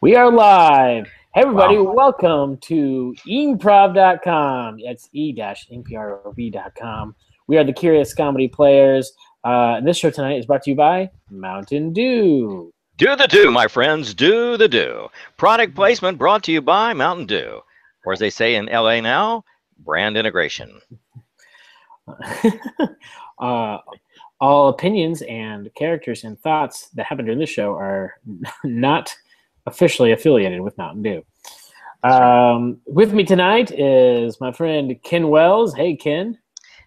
We are live. Hey, everybody, Wow. welcome to E-MPROV.com. That's E-MPROV.com. We are the Curious Comedy Players. And this show tonight is brought to you by Mountain Dew. Do the do, my friends. Do the do. Product placement brought to you by Mountain Dew. Or as they say in LA now, brand integration. All opinions and characters and thoughts that happen during this show are not officially affiliated with Mountain Dew. With me tonight is my friend Ken Wells. Hey, Ken.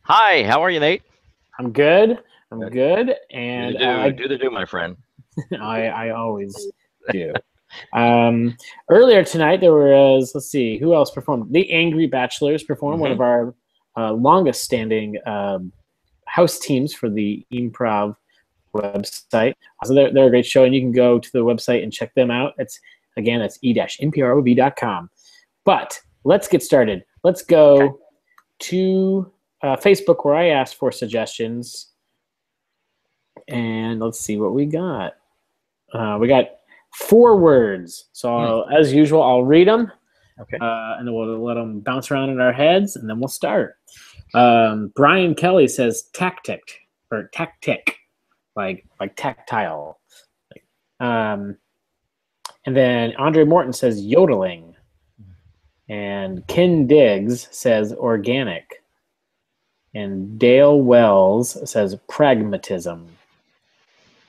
Hi, how are you, Nate? I'm good. I'm good. And do the do, my friend. I always do. Earlier tonight, there was, let's see, who else performed? The Angry Bachelors performed, one of our longest-standing house teams for the E-MPROV website. So they're a great show, and you can go to the website and check them out. That's e-mprov.com. But let's get started. Let's go to Facebook, where I asked for suggestions, and let's see what we got. We got 4 words. So as usual, I'll read them. Okay. And then we'll let them bounce around in our heads, and then we'll start. Brian Kelly says tactic, like tactile. And then Andre Morton says yodeling. And Ken Diggs says organic. And Dale Wells says pragmatism.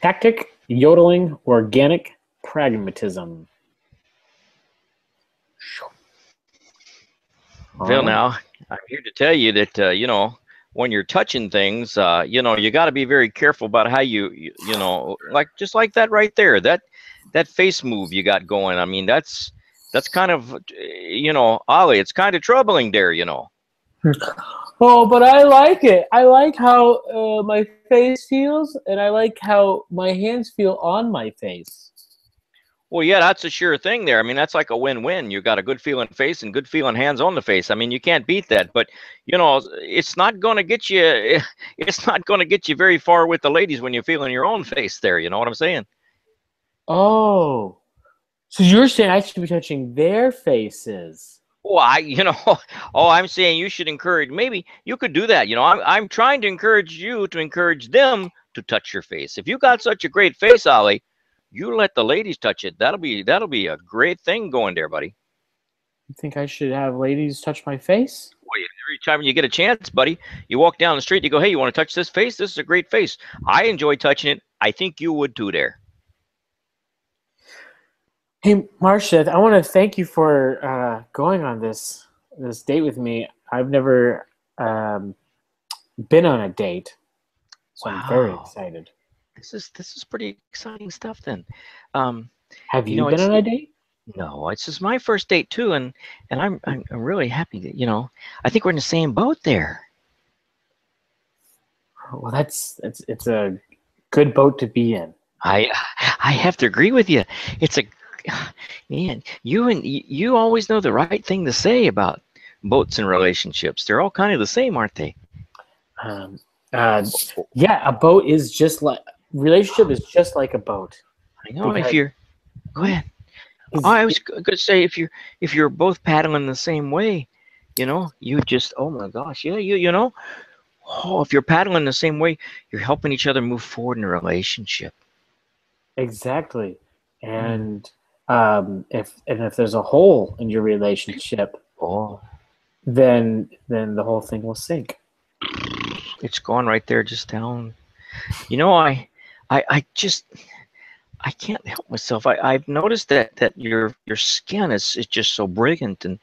Tactic, yodeling, organic, pragmatism. Phil, now, I'm here to tell you that, when you're touching things, you got to be very careful about how you just like that right there, that face move you got going. I mean, that's kind of, Ollie, it's kind of troubling there, Oh, but I like it. I like how my face feels, and I like how my hands feel on my face. Well, yeah, that's a sure thing there. I mean, that's like a win-win. You got a good feeling face and good feeling hands on the face. I mean, you can't beat that. But it's not going to get you. It's not going to get you very far with the ladies when you're feeling your own face there. You know what I'm saying? Oh, so you're saying I should be touching their faces? Well, I'm saying you should encourage. Maybe you could do that. I'm trying to encourage you to encourage them to touch your face. If you got such a great face, Ollie, you let the ladies touch it. That'll be a great thing going there, buddy. You think I should have ladies touch my face? Well, every time you get a chance, buddy, you walk down the street, you go, hey, you want to touch this face? This is a great face. I enjoy touching it. I think you would too there. Hey, Marcia, I want to thank you for going on this date with me. I've never been on a date, so I'm very excited. This is pretty exciting stuff then. Have you been on a date? No, it's just my first date too, and I'm really happy that I think we're in the same boat there. Well, it's a good boat to be in. I have to agree with you. It's man, you always know the right thing to say about boats and relationships. They're all kind of the same, aren't they? Yeah, a boat is just like relationship is just like a boat. I know. If you're, go ahead. I was going to say if you're both paddling the same way, you just, oh my gosh, yeah, if you're paddling the same way, you're helping each other move forward in a relationship. Exactly, and if there's a hole in your relationship, then the whole thing will sink. It's gone right there, just down. I can't help myself. I've noticed that your skin is just so brilliant and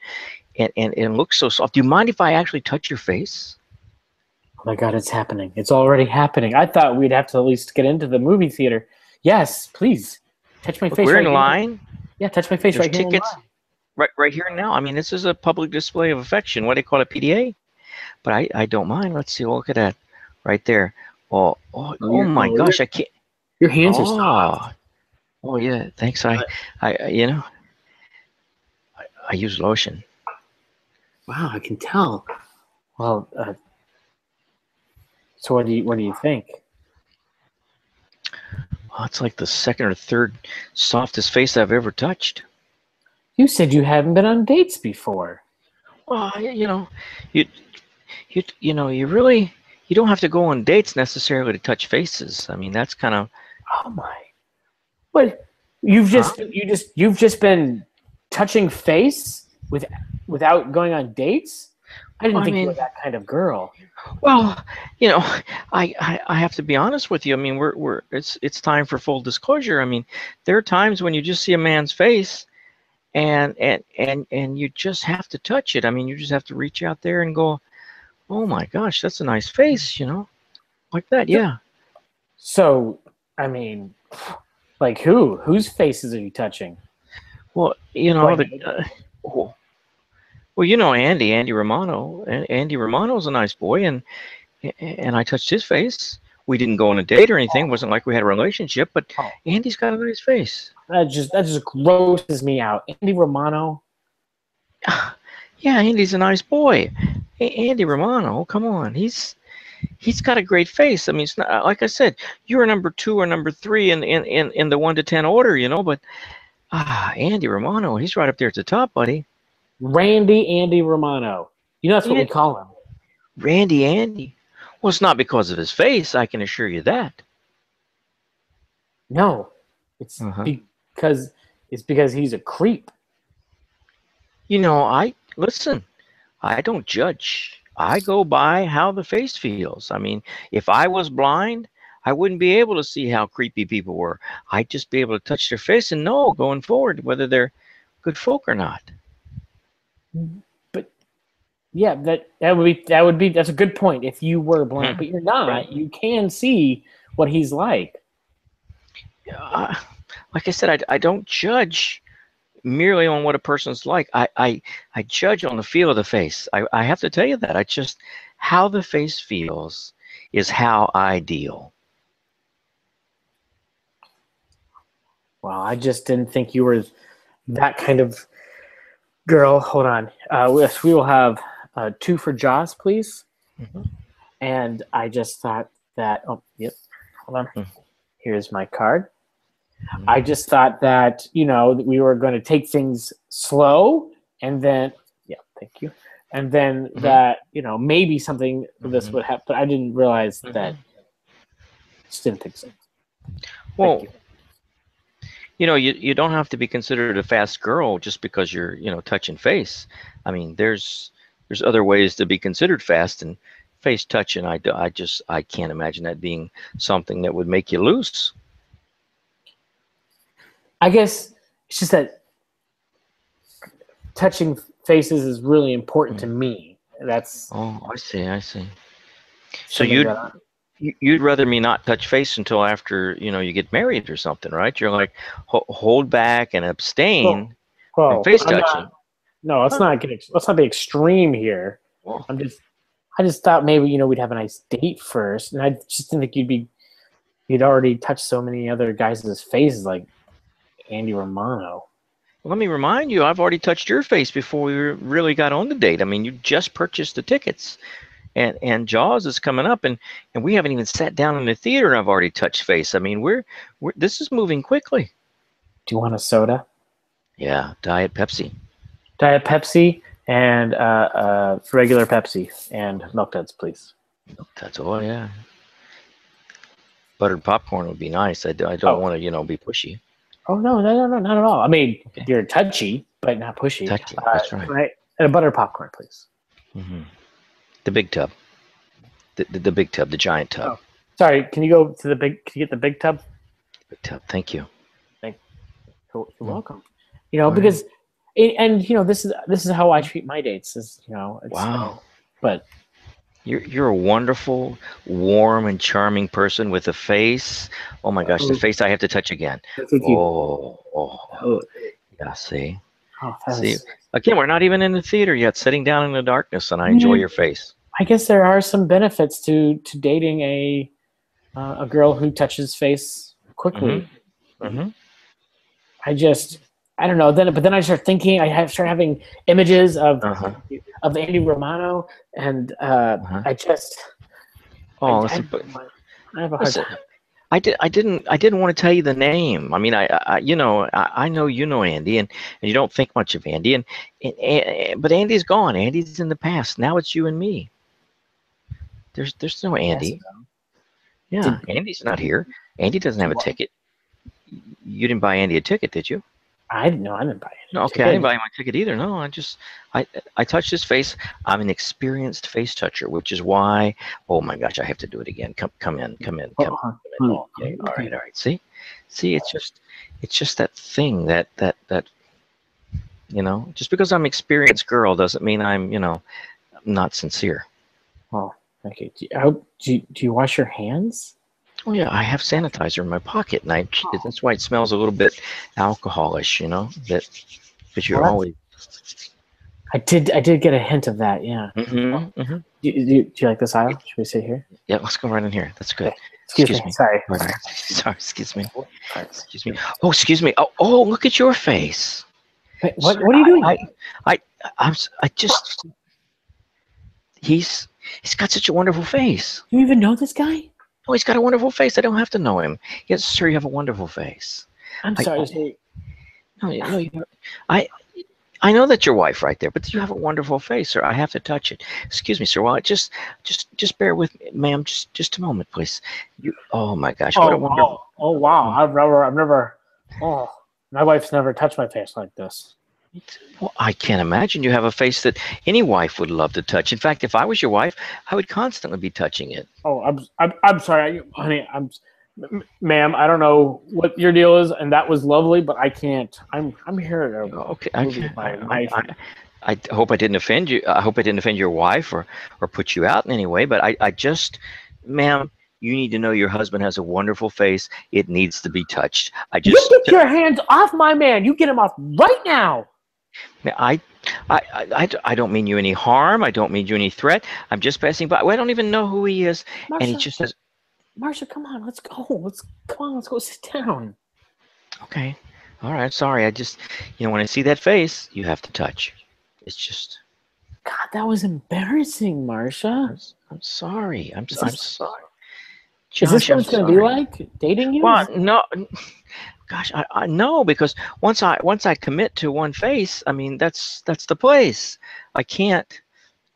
looks so soft. Do you mind if I actually touch your face? Oh my God, it's happening. It's already happening. I thought we'd have to at least get into the movie theater. Yes, please. Touch my face. We're in line. Yeah, touch my face. There's right here. Tickets. Right here now. I mean, this is a public display of affection. What do they call it, PDA? But I don't mind. Let's see. Look at that, right there. Oh my gosh! I can't. Your hands are soft. Oh yeah. Thanks. I use lotion. Wow, I can tell. Well, so what do you think? Oh, it's like the second or third softest face I've ever touched. You said you hadn't been on dates before. Well, you know, you you really you don't have to go on dates necessarily to touch faces. I mean, that's kind of. Oh my! What? You've Huh? just been touching face without going on dates? I didn't I think you mean, were that kind of girl. well, you know, I have to be honest with you. I mean, it's time for full disclosure. I mean, there are times when you just see a man's face and you just have to touch it. I mean, you just have to reach out there and go, "Oh my gosh, that's a nice face," like that. Yeah. So, I mean, like who? Whose faces are you touching? Well, Go the ahead. well, Andy Romano. Andy Romano's a nice boy, and I touched his face. We didn't go on a date or anything. It wasn't like we had a relationship, but Oh, Andy's got a nice face. that just grosses me out. Andy Romano. Yeah, Andy's a nice boy. Andy Romano, come on, he's got a great face. I mean, it's not like I said, you're a number 2 or number 3 in the 1 to 10 order, but Andy Romano, he's right up there at the top, buddy. Andy Romano. You know that's what we And call him. Andy. Well, it's not because of his face, I can assure you that. No, it's Uh-huh. because he's a creep. Listen, I don't judge. I go by how the face feels. I mean, if I was blind, I wouldn't be able to see how creepy people were. I'd just be able to touch their face and know going forward whether they're good folk or not. But yeah, that's a good point. If you were blind, but you're not, Right. you can see what he's like. Like I said, I don't judge merely on what a person's like. I judge on the feel of the face. I have to tell you that. I just, how the face feels is how I deal. Well, I just didn't think you were that kind of girl. Hold on. Yes, we will have 2 for Jaws, please. Mm-hmm. And I just thought that. Oh, yep. Hold on. Mm-hmm. Here's my card. I just thought that that we were going to take things slow, and then thank you, and then that maybe something of this would happen. But I didn't realize that. Just didn't think so. Well, you don't have to be considered a fast girl just because you're touching face. I mean, there's other ways to be considered fast, and face touching. I can't imagine that being something that would make you loose. I guess it's just that touching faces is really important to me. That's I see. So you'd rather me not touch face until after you get married or something, right? You're like hold back and abstain from face touching. No, let's not be extreme here. Well, I just thought maybe we'd have a nice date first, and I just didn't think you'd already touched so many other guys' faces like Andy Romano. Let me remind you, I've already touched your face before we really got on the date. I mean, you just purchased the tickets, and Jaws is coming up, and we haven't even sat down in the theater, and I've already touched face. I mean, this is moving quickly. Do you want a soda? Yeah, Diet Pepsi. Diet Pepsi and regular Pepsi and Milk Duds, please. That's all, yeah. Buttered popcorn would be nice. I don't want to, be pushy. Oh, no, not at all. I mean, you're touchy, but not pushy. Touchy, that's right. And a buttered popcorn, please. Mm-hmm. The big tub. The big tub, the giant tub. Oh, sorry, can you get the big tub? Big tub, thank you. You're welcome. Because, this is how I treat my dates. Wow. But you're a wonderful, warm, and charming person with a face. Oh my gosh, the face I have to touch again. Yeah, see. See, again, we're not even in the theater yet, sitting down in the darkness, and I enjoy your face. I guess there are some benefits to dating a girl who touches face quickly. Mm-hmm. I don't know. But then I start thinking. Start having images of Andy Romano, and I just. Oh, I have a hard time. I didn't want to tell you the name. I mean, I know you know Andy, and you don't think much of Andy, but Andy's gone. Andy's in the past. Now it's you and me. There's no Yes. Andy. Yeah, Did, Andy's not here. Andy doesn't have a what? ticket. You didn't buy Andy a ticket, did you? I didn't know. I didn't buy No, any okay, I didn't ticket. buy him a ticket either. No, I I touched his face. I'm an experienced face toucher, which is why. Oh my gosh, I have to do it again. Come in, come in, come in. Okay, all right, all right. See, it's just that thing that just because I'm an experienced girl doesn't mean I'm not sincere. Oh, okay. Do you wash your hands? Oh yeah, I have sanitizer in my pocket, and that's why it smells a little bit alcoholish. That you're Well, always. I did get a hint of that. Yeah. Mm-hmm, mm-hmm. Do you like this aisle? Should we sit here? Yeah, let's go right in here. That's good. Okay. Excuse me. Me. Sorry. Right, right. Sorry, excuse me. Sorry. Excuse me. Oh, excuse me. Oh, look at your face. Wait, Sir, what are you doing? I just. He's got such a wonderful face. Do you even know this guy? Oh, he's got a wonderful face. I don't have to know him. Yes, sir, you have a wonderful face. I'm sorry. Sir. No, I, I know that's your wife right there, but you have a wonderful face, sir. I have to touch it. Excuse me, sir. Well, just bear with me, ma'am. Just a moment, please. Oh my gosh, what a wonderful. Oh, wow. I've never. Oh, my wife's never touched my face like this. Well, I can't imagine you have a face that any wife would love to touch. In fact, if I was your wife, I would constantly be touching it. Oh, I'm sorry, honey. Ma'am. I don't know what your deal is, and that was lovely, but I can't. I'm here to. Okay, I hope I didn't offend you. I hope I didn't offend your wife or put you out in any way. But I just, ma'am, you need to know your husband has a wonderful face. It needs to be touched. You get your hands off my man. You get him off right now. I don't mean you any harm. I don't mean you any threat. I'm just passing by. Well, I don't even know who he is, Marsha, and he just says, "Marsha, come on, let's go. Let's go sit down." Okay, all right. Sorry, I just, when I see that face, you have to touch. It's just. God, that was embarrassing, Marsha. I'm sorry. I'm sorry. Josh, is this what it's going to be like dating you? Well, no. Gosh, I know, because once I commit to one face, I mean that's the place. I can't.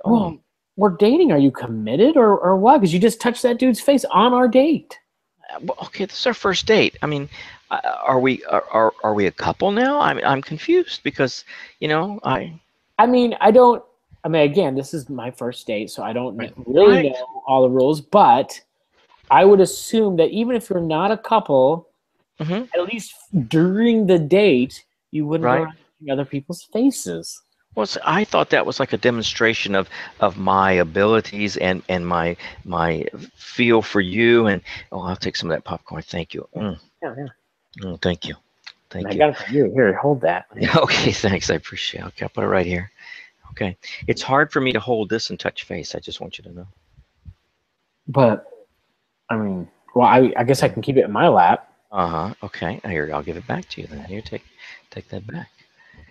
Well, we're dating. Are you committed or what? Because you just touched that dude's face on our date. Okay, this is our first date. I mean, are we a couple now? I'm confused because I mean, I don't. I mean, again, this is my first date, so I don't really know all the rules. But I would assume that even if you're not a couple, at least during the date, you wouldn't go around touching other people's faces. Well, I thought that was like a demonstration of my abilities and my feel for you. And I'll take some of that popcorn. Thank you. Thank you. I got it for you. Here, hold that. Okay, thanks. I appreciate it. Okay, I'll put it right here. Okay. It's hard for me to hold this and touch face. I just want you to know. But, I mean, well, I guess I can keep it in my lap. Okay. Here, I'll give it back to you then. Here, take that back.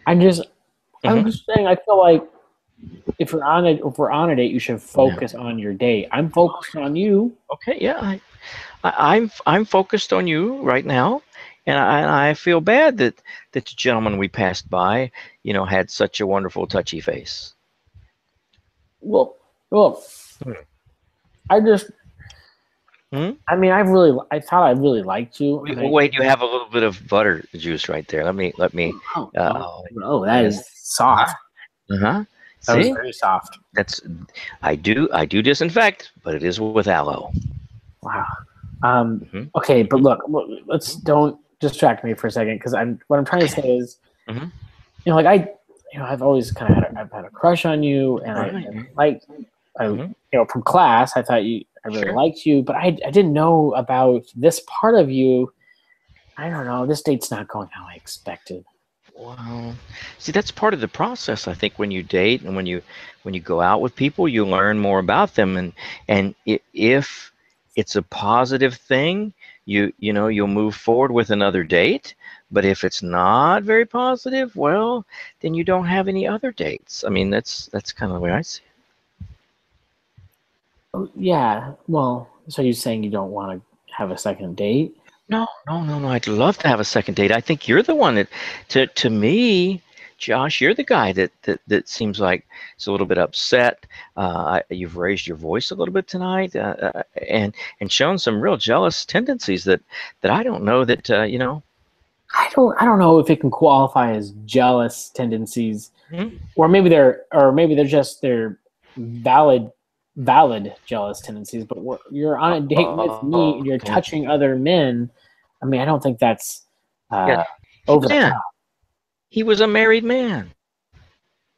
I'm just saying. I feel like if we're on a date, you should focus on your date. I'm focused on you. Okay. Yeah. I'm focused on you right now, and I feel bad that the gentleman we passed by, had such a wonderful touchy face. Well, I just. I mean, I thought I really liked you. Wait, you have a little bit of butter juice right there. Let me. Oh, that is soft. That was very soft. I do disinfect, but it is with aloe. Wow. Okay, but look, don't distract me for a second, because what I'm trying to say is, I've always kind of had a crush on you, and from class, I thought I really liked you, but I didn't know about this part of you. I don't know. This date's not going how I expected. Well, see, that's part of the process. I think when you date and when you go out with people, you learn more about them, and if it's a positive thing, you'll move forward with another date. But if it's not very positive, well, then you don't have any other dates. I mean, that's kind of the way I see it. Yeah. Well, so you're saying you don't want to have a second date. No, no, no, no. I'd love to have a second date. I think you're the one that, to me, Josh, you're the guy that seems like it's a little bit upset. You've raised your voice a little bit tonight, and shown some real jealous tendencies that I don't know that I don't know if it can qualify as jealous tendencies, or maybe they're valid jealous tendencies. But you're on a date with me and you're Okay. touching other men. I mean, I don't think that's Yeah. over the Man, top. he was a married man.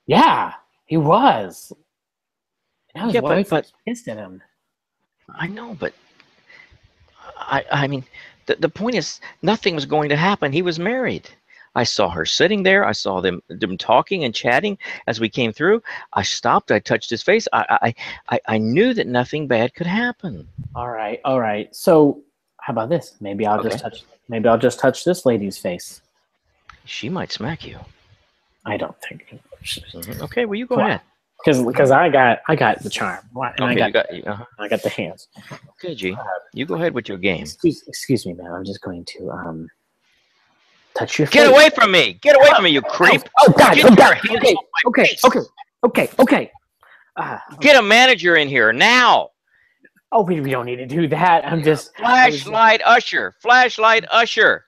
Yeah, he was. Now his Yeah, wife but was pissed at him. I know, but I mean, the point is nothing was going to happen. He was married. I saw her sitting there. I saw them talking and chatting as we came through. I stopped. I touched his face. I knew that nothing bad could happen. All right. So how about this? Maybe I'll Okay. just touch this lady's face. She might smack you. I don't think. Okay, well, you go ahead. Because I got the charm. And Okay, I got the hands. Okay, G. You go ahead with your game. Excuse me, man. I'm just going to touch your face. Get away from me! Get away from me, you creep! Oh God! Get Oh your God! hands off my face. Okay. Get a manager in here now! Oh, we don't need to do that. I'm just Flashlight usher! Flashlight usher!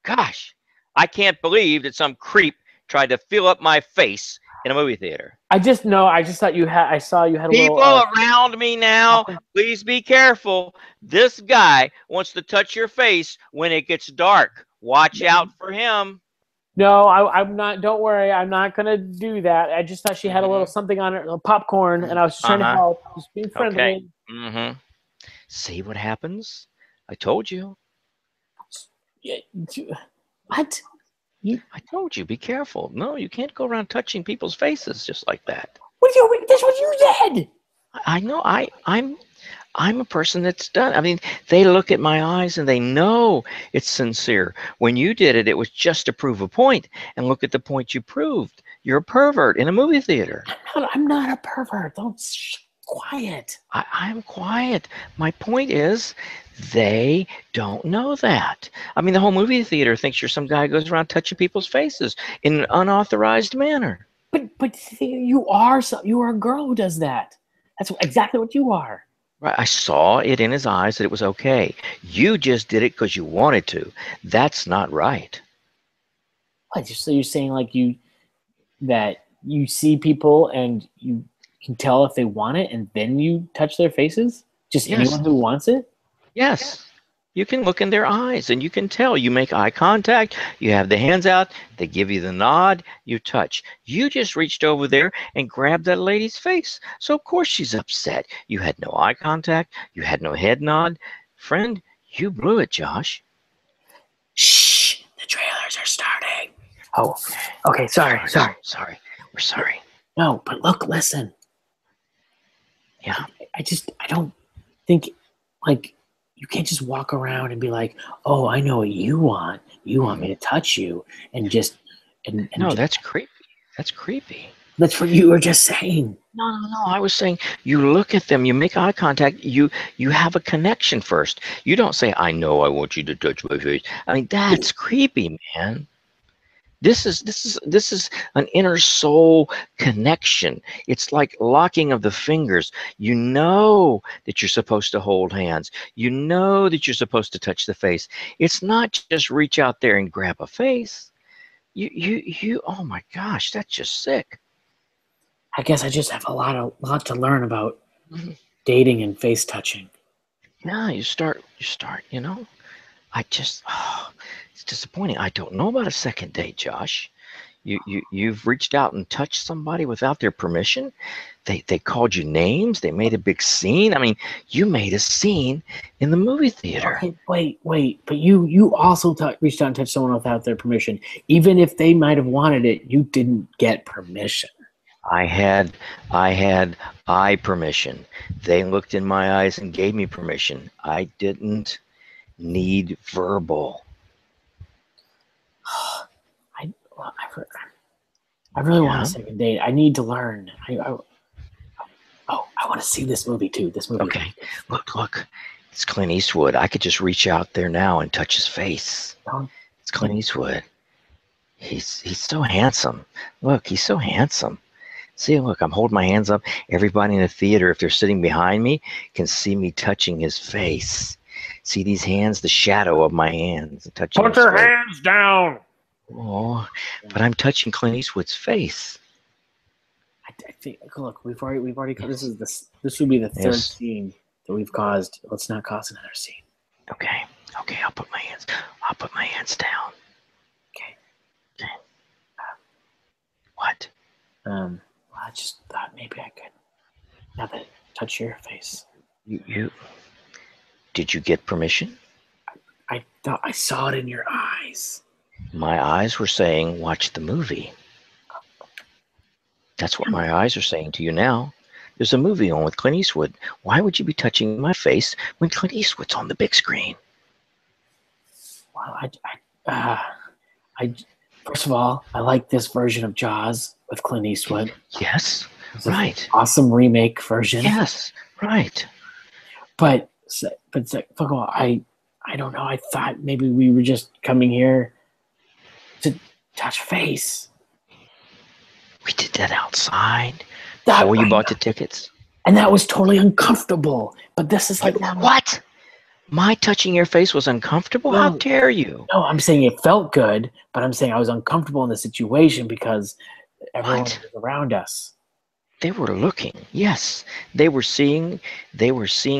Gosh, I can't believe that some creep tried to fill up my face in a movie theater. I just thought you had. I saw you had a People little. around me now, please be careful. This guy wants to touch your face when it gets dark. Watch out for him. No, I'm not. Don't worry. I'm not gonna do that. I just thought she had a little something on her, a popcorn, and I was just trying to help, just being friendly. Okay. See what happens? I told you. Yeah, what? I told you. Be careful. No, you can't go around touching people's faces just like that. That's what you said. I know. I'm a person that's done. I mean, they look at my eyes and they know it's sincere. When you did it, it was just to prove a point. And look at the point you proved. You're a pervert in a movie theater. I'm not a pervert. Don't quiet. I'm quiet. My point is, they don't know that. I mean, the whole movie theater thinks you're some guy who goes around touching people's faces in an unauthorized manner. But see, you are a girl who does that. That's exactly what you are. Right. I saw it in his eyes that it was okay. You just did it because you wanted to. That's not right. What? So you're saying that you see people and you can tell if they want it, and then you touch their faces? Just anyone who wants it? Yes. You can look in their eyes and you can tell. You make eye contact. You have the hands out. They give you the nod. You touch. You just reached over there and grabbed that lady's face. So, of course, she's upset. You had no eye contact. You had no head nod. Friend, you blew it, Josh. Shh. The trailers are starting. Oh, okay. Sorry. We're sorry. No, but look, listen. Yeah. I don't think, you can't just walk around and be like, oh, I know what you want. You want me to touch you and just No, that's creepy. That's creepy. That's what you were just saying. No. I was saying you look at them, you make eye contact, you have a connection first. You don't say, I know I want you to touch my face. I mean, that's creepy, man. This is an inner soul connection. It's like locking of the fingers. You know that you're supposed to hold hands. You know that you're supposed to touch the face. It's not just reach out there and grab a face. You oh my gosh, that's just sick. I guess I just have a lot to learn about dating and face touching. Yeah, you start, it's disappointing. I don't know about a second date, Josh. You've reached out and touched somebody without their permission. They called you names. They made a big scene. I mean, you made a scene in the movie theater. Okay, wait. But you also reached out and touched someone without their permission. Even if they might have wanted it, you didn't get permission. I had eye permission. They looked in my eyes and gave me permission. I didn't need verbal. I really want a second date. I need to learn. I I want to see this movie too. This movie. Okay. Look. It's Clint Eastwood. I could just reach out there now and touch his face. It's Clint Eastwood. He's so handsome. Look, he's so handsome. See, look, I'm holding my hands up. Everybody in the theater, if they're sitting behind me, can see me touching his face. See these hands, the shadow of my hands. Touching Put your hands down. Oh, but I'm touching Clint Eastwood's face. I think. Look, we've already. This will be the third scene that we've caused. Let's not cause another scene. Okay. I'll put my hands down. Okay. What? I just thought maybe I could. Now that touch your face. You. Did you get permission? I thought I saw it in your eyes. My eyes were saying, watch the movie. That's what my eyes are saying to you now. There's a movie on with Clint Eastwood. Why would you be touching my face when Clint Eastwood's on the big screen? Well, first of all, I like this version of Jaws with Clint Eastwood. Yes, right. Awesome remake version. Yes, right. But fuck all, I don't know. I thought maybe we were just coming here to touch face. We did that outside before you bought the tickets. And that was totally uncomfortable. But this is like what? My touching your face was uncomfortable? How dare you? No, I'm saying it felt good, but I'm saying I was uncomfortable in the situation because everyone was around us. They were looking. Yes, they were seeing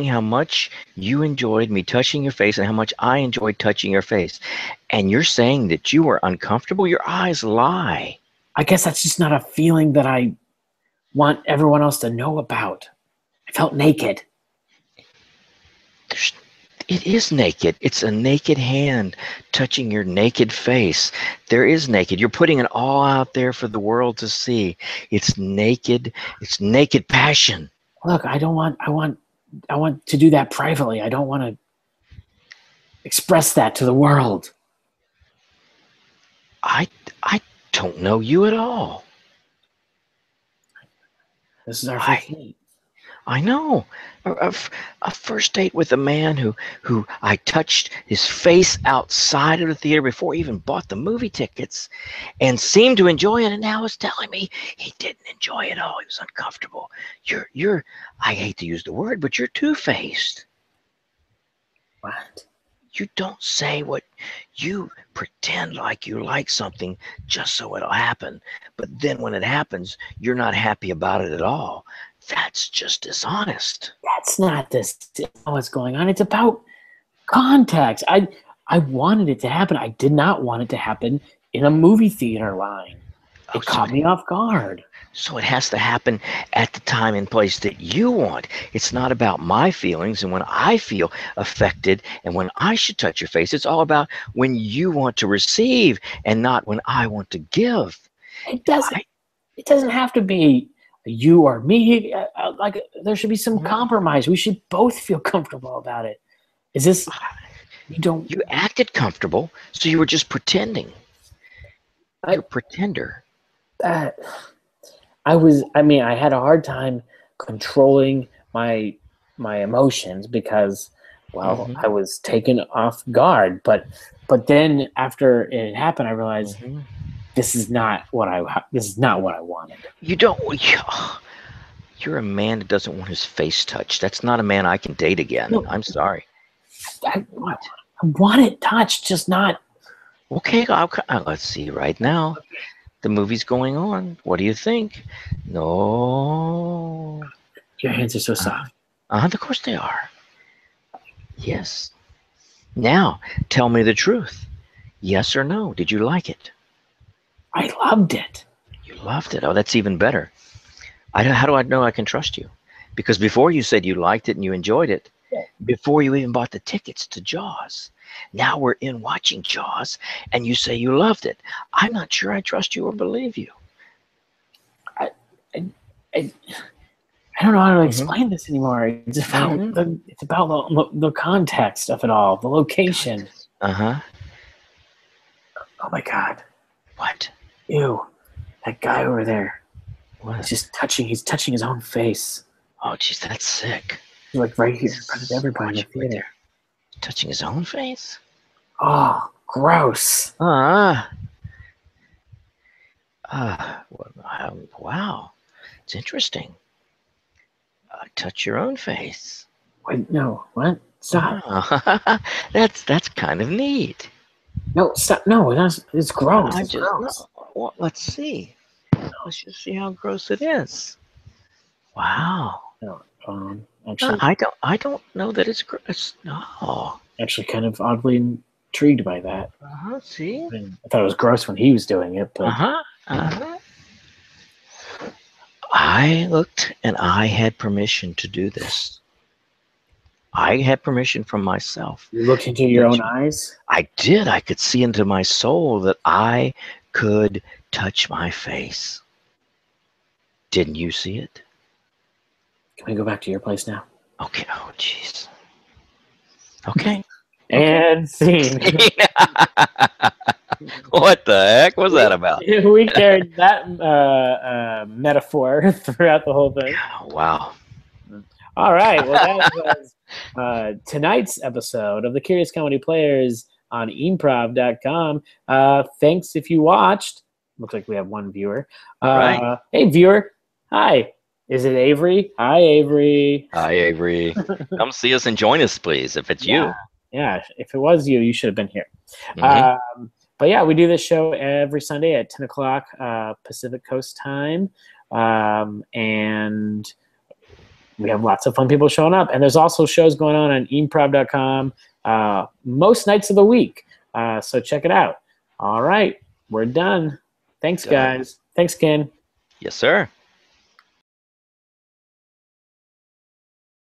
how much you enjoyed me touching your face and how much I enjoyed touching your face. And you're saying that you were uncomfortable? Your eyes lie. I guess that's just not a feeling that I want everyone else to know about. I felt naked. It is naked. It's a naked hand touching your naked face. There is naked. You're putting it all out there for the world to see. It's naked. It's naked passion. Look, I want to do that privately. I don't want to express that to the world. I don't know you at all. This is our first date. I know. A first date with a man who I touched his face outside of the theater before he even bought the movie tickets and seemed to enjoy it, and now is telling me he didn't enjoy it all. He was uncomfortable. You're I hate to use the word, but you're two-faced. What? You don't say what you pretend like you like something just so it'll happen. But then when it happens, you're not happy about it at all. That's just dishonest. That's not what's going on. It's about context. I wanted it to happen. I did not want it to happen in a movie theater line. It caught me off guard. So it has to happen at the time and place that you want. It's not about my feelings and when I feel affected and when I should touch your face. It's all about when you want to receive and not when I want to give. It doesn't have to be you or me. Like there should be some compromise. We should both feel comfortable about it. Is this you acted comfortable, so you were just pretending. You're a pretender. I had a hard time controlling my emotions because, I was taken off guard. But then after it happened, I realized this is not what I wanted. You're a man that doesn't want his face touched. That's not a man I can date again. No, I'm sorry. I want it touched, just not. Okay, let's see right now. The movie's going on. What do you think? No. Your hands are so soft. Of course they are. Yes. Now, tell me the truth. Yes or no? Did you like it? I loved it. You loved it. Oh, that's even better. How do I know I can trust you? Because before you said you liked it and you enjoyed it, before you even bought the tickets to Jaws. Now we're in watching Jaws, and you say you loved it. I'm not sure I trust you or believe you. I don't know how to explain this anymore. It's about the context of it all, the location. Oh my God! What? Ew! That guy over there. What? He's touching his own face. Oh, geez, that's sick. Like right here in front of everybody in the Watch it right theater. there. Touching his own face? Oh, gross. Wow. It's interesting. Touch your own face. Wait, no, what? Stop. Wow. That's kind of neat. No, stop. No, it's gross. I It's just gross. no. Well, let's see. Let's just see how gross it is. Wow. No, actually, I don't know that it's gross. No. actually, kind of oddly intrigued by that. See? I thought it was gross when he was doing it, but I looked and I had permission to do this. I had permission from myself. you looked into your own eyes. I did. I could see into my soul that I could touch my face. Didn't you see it? Can we go back to your place now? Okay. Oh, jeez. Okay. And scene. What the heck was that about? We carried that metaphor throughout the whole thing. Wow. All right. Well, that was tonight's episode of the Curious Comedy Players on E-MPROV.com. Thanks if you watched. Looks like we have one viewer. Right. Hey, viewer. Hi. Is it Avery? Hi, Avery. Hi, Avery. Come see us and join us, please, if it's you. Yeah, if it was you, you should have been here. Mm-hmm. But yeah, we do this show every Sunday at 10 o'clock Pacific Coast time. And we have lots of fun people showing up. And there's also shows going on E-MPROV.com most nights of the week. So check it out. All right, we're done. Thanks, guys. Thanks, Ken. Yes, sir.